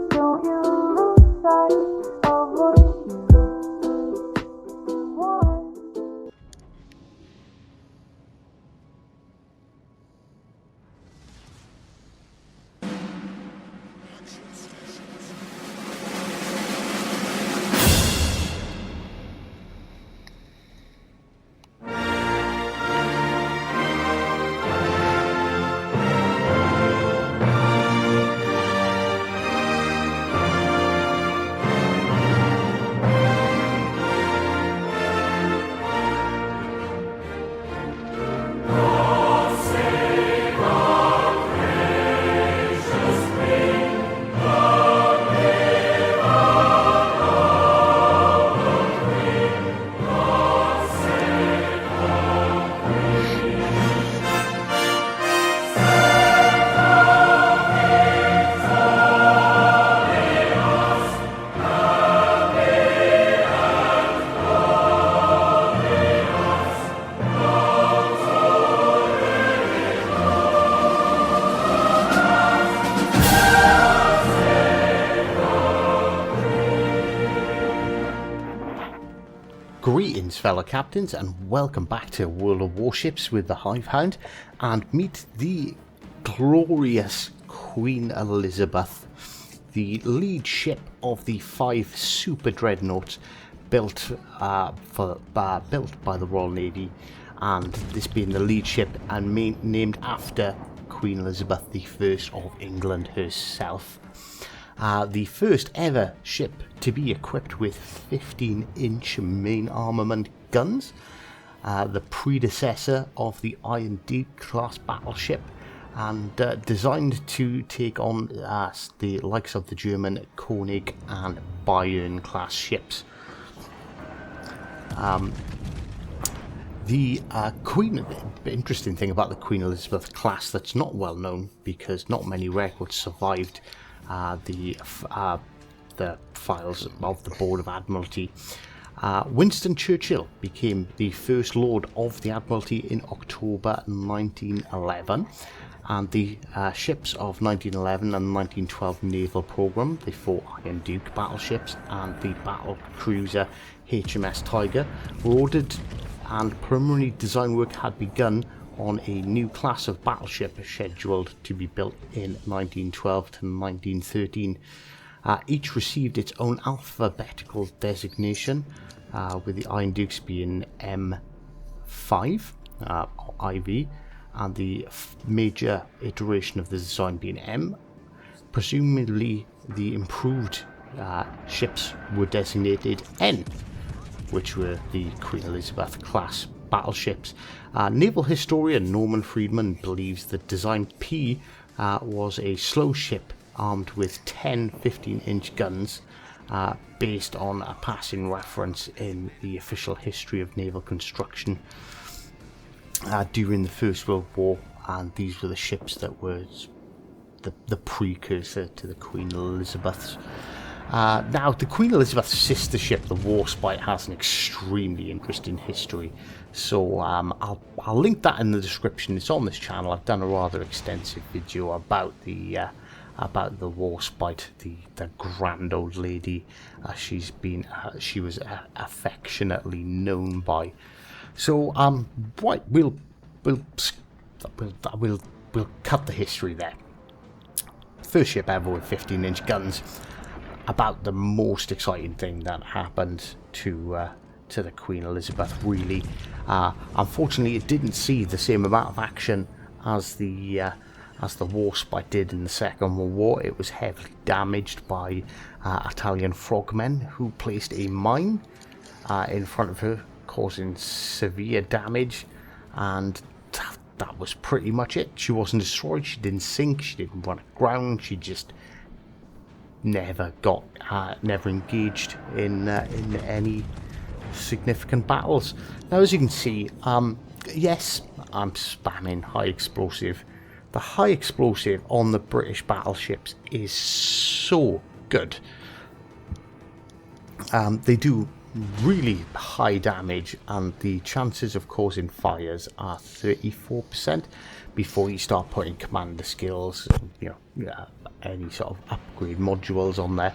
Don't you lose sight of what you want. Greetings fellow captains and welcome back to World of Warships with the Hivehound, and meet the glorious Queen Elizabeth, the lead ship of the 5 super dreadnoughts built by the Royal Navy, and this being the lead ship and named after Queen Elizabeth I of England herself. The first ever ship to be equipped with 15-inch main armament guns, the predecessor of the Iron Duke class battleship, and designed to take on the likes of the German Koenig and Bayern class ships. The interesting thing about the Queen Elizabeth class that's not well known, because not many records survived the files of the Board of Admiralty. Winston Churchill became the First Lord of the Admiralty in October 1911, and the ships of 1911 and 1912 naval programme, the 4 Iron Duke battleships and the battle cruiser HMS Tiger, were ordered, and preliminary design work had begun on a new class of battleship scheduled to be built in 1912 to 1913. Each received its own alphabetical designation, with the Iron Dukes being M5 or IV, and the major iteration of the design being M. Presumably the improved ships were designated N, which were the Queen Elizabeth class battleships. Naval historian Norman Friedman believes that design P was a slow ship armed with 10 15-inch guns, based on a passing reference in the official history of naval construction during the First World War, and these were the ships that were the precursor to the Queen Elizabeth's. Now, the Queen Elizabeth's sister ship, the Warspite, has an extremely interesting history, so I'll link that in the description. It's on this channel. I've done a rather extensive video about the Warspite, the grand old lady, she was affectionately known by. So right, we'll cut the history there. First ship ever with 15-inch guns. About the most exciting thing that happened to the Queen Elizabeth, really. Unfortunately, it didn't see the same amount of action as the Warspite did in the Second World War. It was heavily damaged by Italian frogmen who placed a mine in front of her, causing severe damage, and that was pretty much it. She wasn't destroyed, she didn't sink, she didn't run aground, she just never engaged in any significant battles. Now, as you can see, yes, I'm spamming high explosive. The high explosive on the British battleships is so good. They do really high damage, and the chances of causing fires are 34%. before you start putting commander skills, any sort of upgrade modules on there.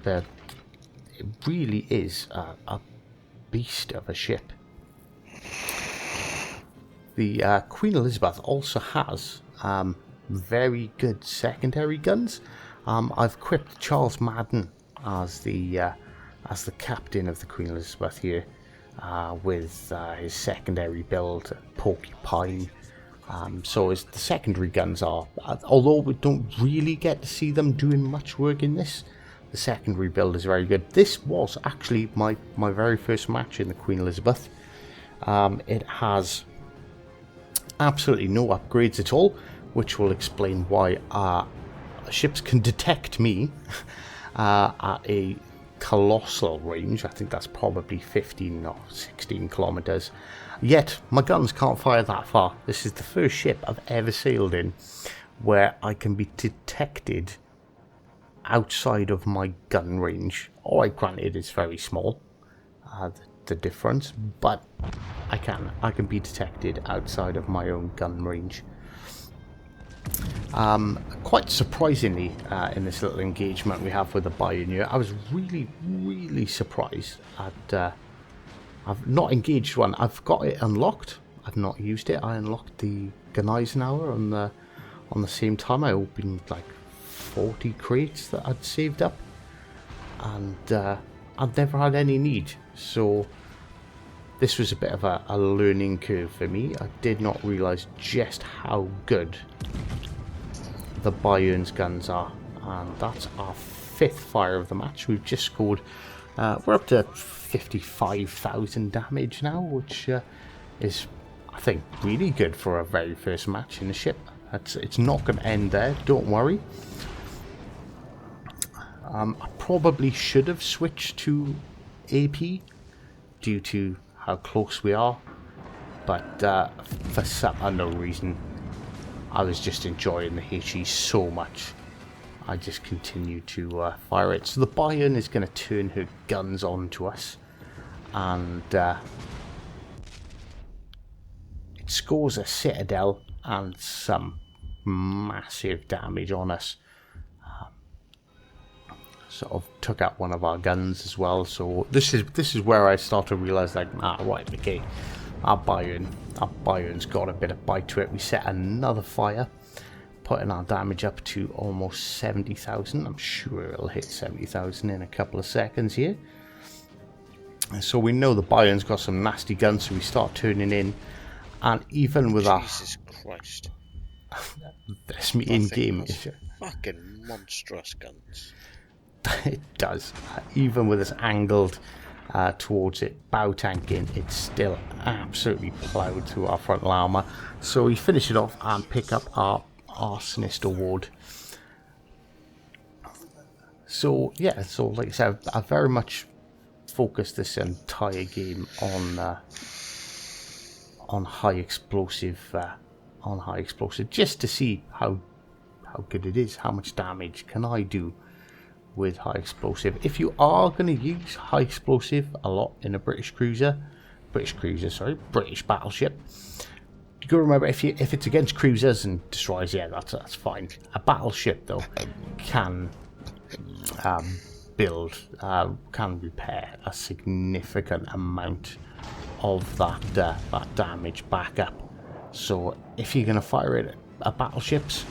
It really is a beast of a ship. The Queen Elizabeth also has very good secondary guns. I've equipped Charles Madden as the captain of the Queen Elizabeth here, with his secondary build, Porcupine. So the secondary guns are, although we don't really get to see them doing much work in this, the secondary build is very good. This was actually my very first match in the Queen Elizabeth. It has absolutely no upgrades at all, which will explain why ships can detect me at a colossal range. I think that's probably 15 or 16 kilometers. Yet my guns can't fire that far. This is the first ship I've ever sailed in where I can be detected outside of my gun range. Alright, granted it's very small, the difference, but I can be detected outside of my own gun range. Quite surprisingly, in this little engagement we have with the Bayern here, I was really surprised at I've not engaged one. I've got it unlocked. I've not used it. I unlocked the Gneisenauer on the same time. I opened like 40 crates that I'd saved up, and I'd never had any need. So this was a bit of a learning curve for me. I did not realise just how good the Bayern's guns are, and that's our 5th fire of the match. We've just scored. We're up to 55,000 damage now, which is, I think, really good for a very first match in the ship. It's not going to end there, don't worry. I probably should have switched to AP due to how close we are, but for some unknown reason I was just enjoying the HE so much I just continued to fire it. So the Bayern is going to turn her guns on to us, and it scores a citadel and some massive damage on us. Sort of took out one of our guns as well. So this is where I start to realise, like, right, okay, our Bayern's got a bit of bite to it. We set another fire, putting our damage up to almost 70,000. I'm sure it'll hit 70,000 in a couple of seconds here. And so we know the Bayern's got some nasty guns, so we start turning in, and even with our Jesus Christ, this me in game, fucking monstrous guns. It does. Even with us angled towards it, bow tanking, it's still absolutely ploughed through our frontal armour. So we finish it off and pick up our Arsonist award. So yeah, so like I said, I very much focused this entire game on high explosive, just to see how good it is, how much damage can I do with high explosive. If you are going to use high explosive a lot in a British battleship, you got to remember, if it's against cruisers and destroyers, yeah, that's fine. A battleship though can can repair a significant amount of that damage back up. So if you're going to fire it at battleships,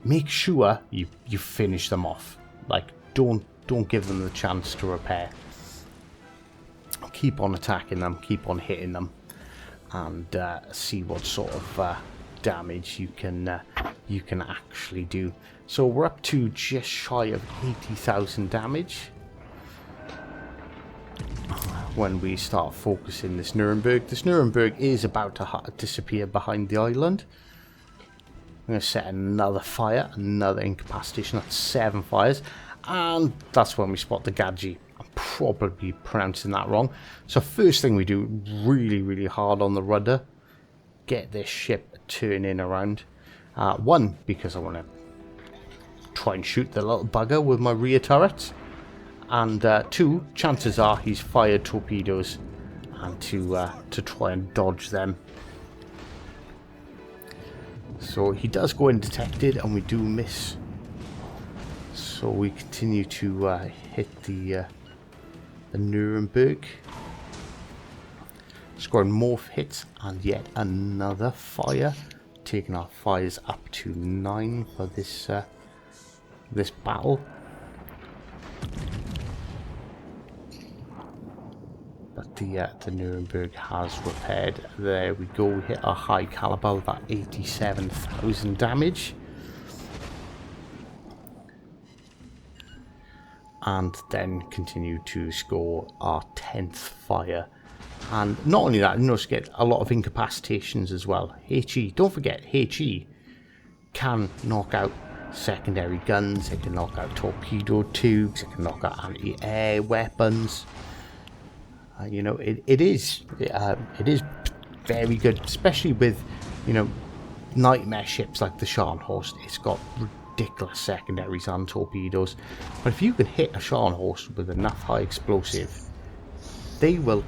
make sure you finish them off. Like, don't give them the chance to repair. Keep on attacking them, keep on hitting them, and see what sort of damage you can actually do. So we're up to just shy of 80,000 damage when we start focusing this Nuremberg. This Nuremberg is about to disappear behind the island. I'm going to set another fire, another incapacitation. That's 7 fires, and that's when we spot the Gadji. I'm probably pronouncing that wrong. So first thing we do, really hard on the rudder, get this ship turning around. One, because I want to try and shoot the little bugger with my rear turrets, and 2, chances are he's fired torpedoes, and to try and dodge them. So he does go undetected, and we do miss. So we continue to hit the Nuremberg, scoring more hits, and yet another fire, taking our fires up to 9 for this this battle. But the Nuremberg has repaired. There we go. We hit our high caliber with that 87,000 damage. And then continue to score our 10th fire. And not only that, you notice get a lot of incapacitations as well. HE, don't forget, HE can knock out secondary guns, it can knock out torpedo tubes, it can knock out anti-air weapons. You know, it is very good, especially with, you know, nightmare ships like the Scharnhorst. It's got ridiculous secondaries and torpedoes, but if you can hit a Scharnhorst with enough high explosive, it will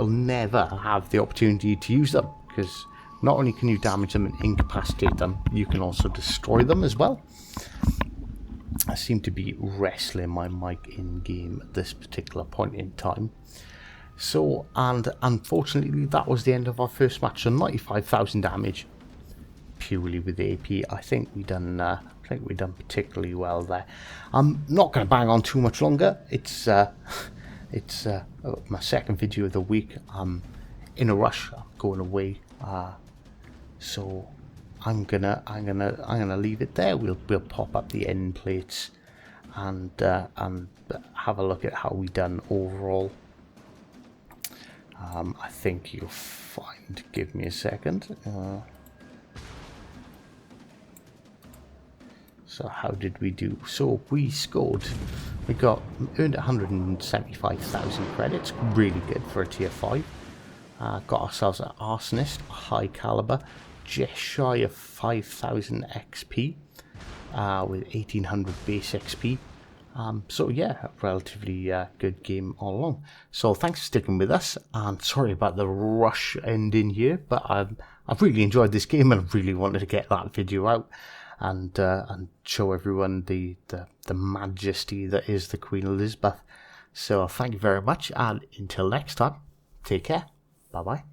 never have the opportunity to use them, because not only can you damage them and incapacitate them, you can also destroy them as well. I seem to be wrestling my mic in game at this particular point in time. So, and unfortunately that was the end of our first match. So 95,000 damage purely with the AP. I think we done particularly well there. I'm not going to bang on too much longer. It's my second video of the week. I'm in a rush. I'm going away. So I'm gonna leave it there. We'll pop up the end plates and have a look at how we done overall. I think you'll find. Give me a second. So how did we do? So we scored. We earned 175,000 credits. Really good for a tier 5. Got ourselves an arsonist, high caliber, just shy of 5,000 XP, with 1,800 base XP. So yeah, a relatively good game all along. So thanks for sticking with us, and sorry about the rush ending here, but I've really enjoyed this game and I really wanted to get that video out and show everyone the majesty that is the Queen Elizabeth. So thank you very much, and until next time, take care. Bye bye.